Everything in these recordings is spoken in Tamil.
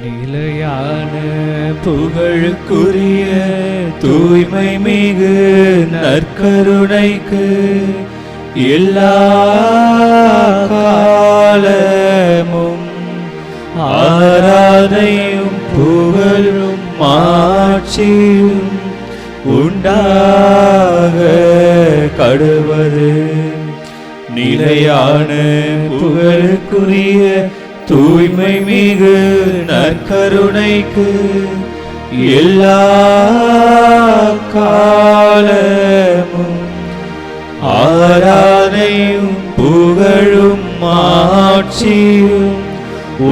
நிலையான புகழுக்குரிய தூய்மை மிகு நற்கருணைக்கு எல்லா காலமும் ஆராதனையும் புகழும் மாட்சியும் உண்டாக கடவது. நிலையான புகழுக்குரிய தூய்மை மிகு நற்கருணைக்கு எல்லா காலமும் ஆராதனையும் புகழும் மாட்சியும்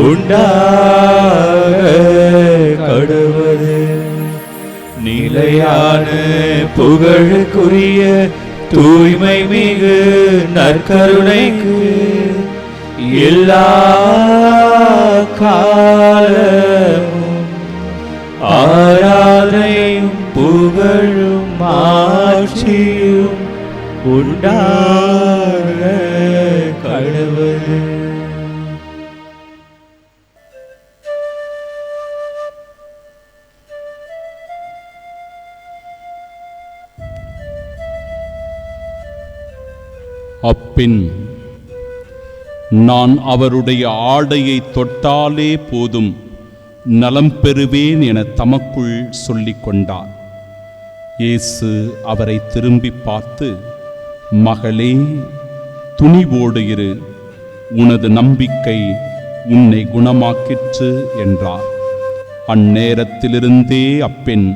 உண்டாக கடவது. நிலையான புகழுக்குரிய தூய்மை மிகு நற்கருணைக்கு எல்லா காலமும் ஆராதனையும் புகழும் மாட்சியும் உண்டாக கடவது. அப்பின் நான் அவருடைய ஆடையை தொட்டாலே போதும் நலம் பெறுவேன் என தமக்குள் சொல்லிக் கொண்டார். இயேசு அவரை திரும்பி பார்த்து, மகளே, துணிவோடு இரு, உனது நம்பிக்கை உன்னை குணமாக்கிற்று என்றார். அந்நேரத்திலிருந்தே அப்பெண்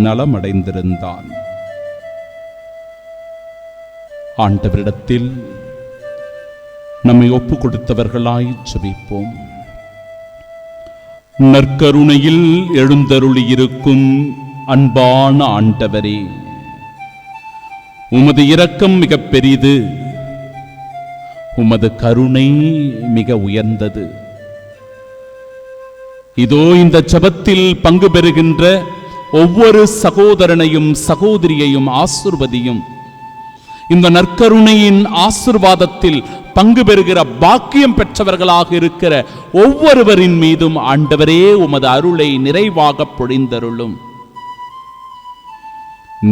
நலமடைந்திருந்தான். ஆண்டவரிடத்தில் நம்மை ஒப்பு கொடுத்தவர்களாய் ஜெபிப்போம். நற்கருணையில் எழுந்தருளி இருக்கும் அன்பான ஆண்டவரே, உமது இரக்கம் மிக பெரிது, உமது கருணை மிக உயர்ந்தது. இதோ இந்த ஜெபத்தில் பங்கு பெறுகின்ற ஒவ்வொரு சகோதரனையும் சகோதரியையும் ஆசீர்வதியும். இந்த நற்கருணையின் ஆசீர்வாதத்தில் பங்கு பெறுகிற பாக்கியம் பெற்றவர்களாக இருக்கிற ஒவ்வொருவரின் மீதும் ஆண்டவரே உமது அருளை நிறைவாக பொழிந்தருளும்.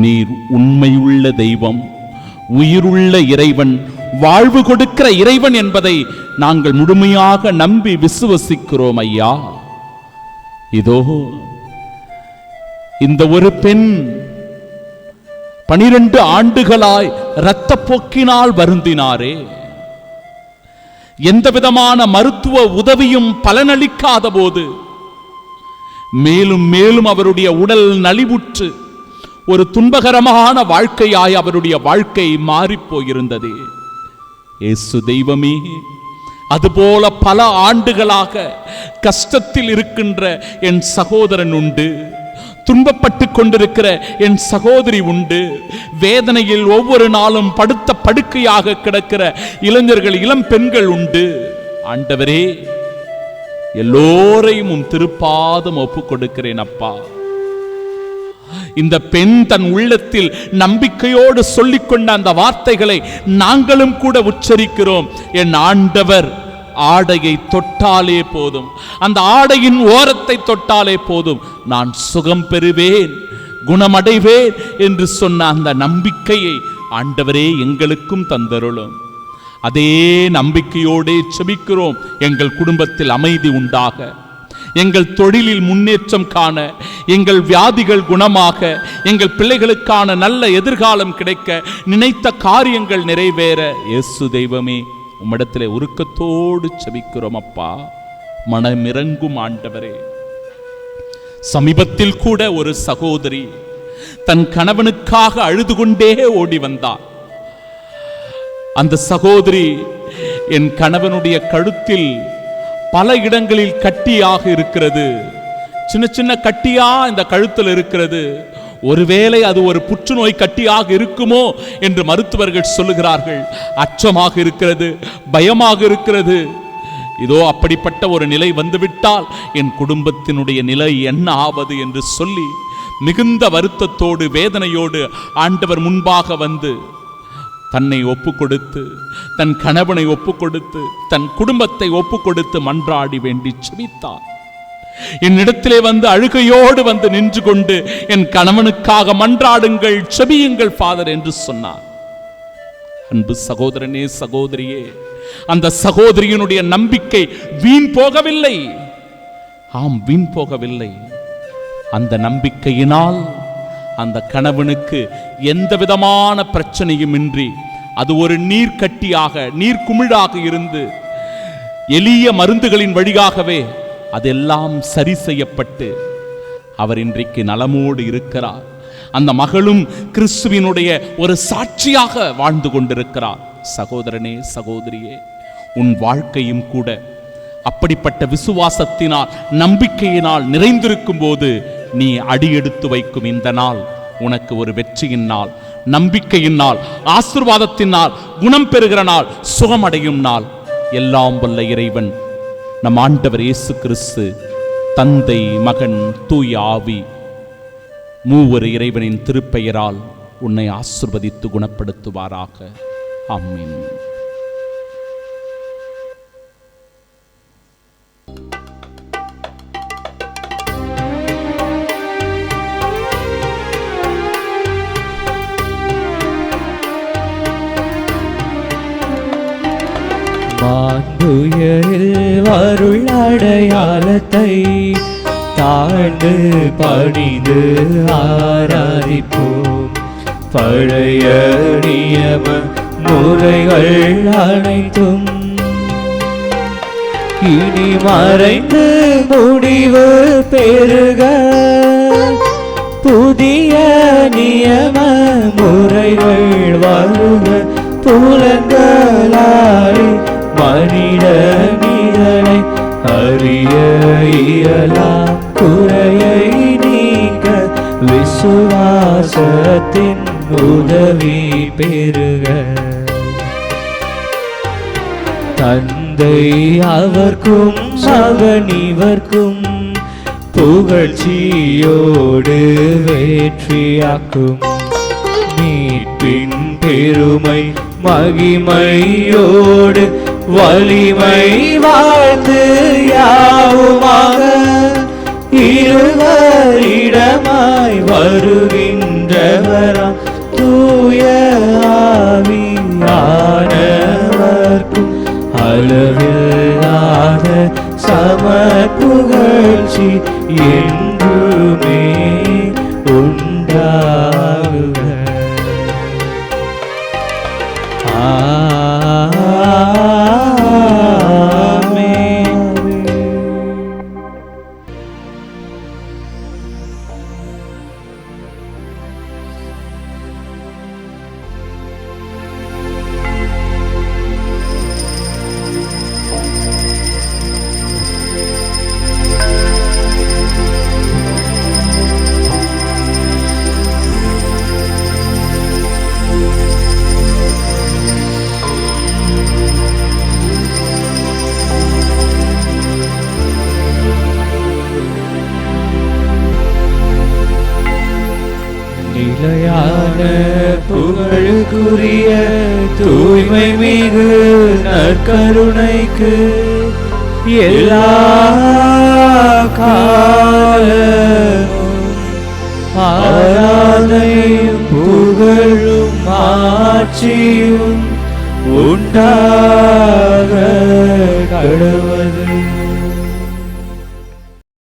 நீர் உண்மையுள்ள தெய்வம், உயிருள்ள இறைவன், வாழ்வு கொடுக்கிற இறைவன் என்பதை நாங்கள் முழுமையாக நம்பி விசுவசிக்கிறோம் ஐயா. இதோ இந்த ஒரு பெண் 12 ஆண்டுகளாய் இரத்தப்போக்கினால் வருந்தினாரே, எந்த விதமான மருத்துவ உதவியும் பலனளிக்காத போது மேலும் மேலும் அவருடைய உடல் நலிவுற்று ஒரு துன்பகரமான வாழ்க்கையாய் அவருடைய வாழ்க்கை மாறிப்போயிருந்தது. இயேசு தெய்வமே, அதுபோல பல ஆண்டுகளாக கஷ்டத்தில் இருக்கின்ற என் சகோதரன் உண்டு, துன்பப்பட்டு கொண்டிருக்கிற என் சகோதரி உண்டு, வேதனையில் ஒவ்வொரு நாளும் படுத்த படுக்கையாக கிடக்கிற இளைஞர்கள் இளம் பெண்கள் உண்டு. ஆண்டவரே, எல்லோரையும் திருப்பாதம் ஒப்பு கொடுக்கிறேன் அப்பா. இந்த பெண் தன் உள்ளத்தில் நம்பிக்கையோடு சொல்லிக்கொண்ட அந்த வார்த்தைகளை நாங்களும் கூட உச்சரிக்கிறோம். என் ஆண்டவர் ஆடையை தொட்டாலே போதும், அந்த ஆடையின் ஓரத்தை தொட்டாலே போதும், நான் சுகம் பெறுவேன், குணமடைவேன் என்று சொன்ன அந்த நம்பிக்கையை ஆண்டவரே எங்களுக்கும் தந்தருளும். அதே நம்பிக்கையோடு செபிக்கிறோம். எங்கள் குடும்பத்தில் அமைதி உண்டாக, எங்கள் தொழிலில் முன்னேற்றம் காண, எங்கள் வியாதிகள் குணமாக, எங்கள் பிள்ளைகளுக்கான நல்ல எதிர்காலம் கிடைக்க, நினைத்த காரியங்கள் நிறைவேற இயேசு தெய்வமே உம்மிடத்திலே உருக்கத்தோடு செபிக்கிறோம் அப்பா. மனமிரங்கும் ஆண்டவரே. சமீபத்தில் கூட ஒரு சகோதரி தன் கணவனுக்காக அழுது கொண்டே ஓடி வந்தார். அந்த சகோதரி, என் கணவனுடைய கழுத்தில் பல இடங்களில் கட்டியாக இருக்கிறது, சின்ன சின்ன கட்டியா இந்த கழுத்தில் இருக்கிறது, ஒருவேளை அது ஒரு புற்றுநோய் கட்டியாக இருக்குமோ என்று மருத்துவர்கள் சொல்லுகிறார்கள். அச்சமாக இருக்கிறது, பயமாக இருக்கிறது. இதோ அப்படிப்பட்ட ஒரு நிலை வந்துவிட்டால் என் குடும்பத்தினுடைய நிலை என்ன ஆவது என்று சொல்லி மிகுந்த வருத்தத்தோடு வேதனையோடு ஆண்டவர் முன்பாக வந்து தன்னை ஒப்பு கொடுத்து, தன் கணவனை ஒப்பு கொடுத்து, தன் குடும்பத்தை ஒப்பு கொடுத்து மன்றாடி வேண்டி செபித்தார். என்னிடத்திலே வந்து அழுகையோடு வந்து நின்று கொண்டு என் கணவனுக்காக மன்றாடுங்கள், செபியுங்கள் ஃபாதர் என்று சொன்னார். அன்பு சகோதரனே, சகோதரியே, அந்த சகோதரியினுடைய நம்பிக்கை வீண் போகவில்லை. ஆம், வீண் போகவில்லை. அந்த நம்பிக்கையினால் அந்த கணவனுக்கு எந்த விதமான பிரச்சனையும் இன்றி அது ஒரு நீர்க்கட்டியாக, நீர்க்குமிழாக இருந்து எளிய மருந்துகளின் வழியாகவே அதெல்லாம் சரி செய்யப்பட்டு அவர் இன்றைக்கு நலமோடு இருக்கிறார். அந்த மகளும் கிறிஸ்துவினுடைய ஒரு சாட்சியாக வாழ்ந்து கொண்டிருக்கிறார். சகோதரனே, சகோதரியே, உன் வாழ்க்கையும் கூட அப்படிப்பட்ட விசுவாசத்தினால், நம்பிக்கையினால் நிறைந்திருக்கும் போது நீ அடியெடுத்து வைக்கும் இந்த நாள் உனக்கு ஒரு வெற்றியின் நாள், நம்பிக்கையின் நாள், ஆசீர்வாதத்தின் நாள், குணம் பெறுகிற நாள், சுகமடையும் நாள். எல்லாம் வல்ல இறைவன் நம் ஆண்டவர் இயேசு கிறிஸ்து, தந்தை, மகன், தூய ஆவி மூவர் இறைவனின் திருப்பெயரால் உன்னை ஆசீர்வதித்து குணப்படுத்துவாராக. ஆமென். மாந்துயரில் அருள் அடையாளத்தை தாழ்ந்து பணிந்து ஆராதிப்போம். பழைய நியம முறைகள் அனைத்தும் இனி மறைந்து முடிவு பெறுக. புதிய நியம முறைகள் வருக. புலன்களாலே மனித நிதனை அறிய இயலாம். குறையை நீக்க விசுவாசத்தின் உதவி பெறுக. தந்தை அவர்க்கும் மகன் இவர்க்கும் புகழ்ச்சியோடு வெற்றியாக்கும். மீட்பின் பெருமை மகிமையோடு வலிமை வாழ்த்து யாவுமாக. இருவரிடமாய் வருகின்றவராம் தூய ஆவியானவர்க்கும் அளவில்லாத சம புகழ்ச்சி என்றுமே உண்டாகுக. நிலையான புகழுக்குரிய தூய்மை மிகு நற்கருணைக்கு எல்லா காலமும் ஆராதனையும் புகழும் ஆட்சியும் உண்டாகுக.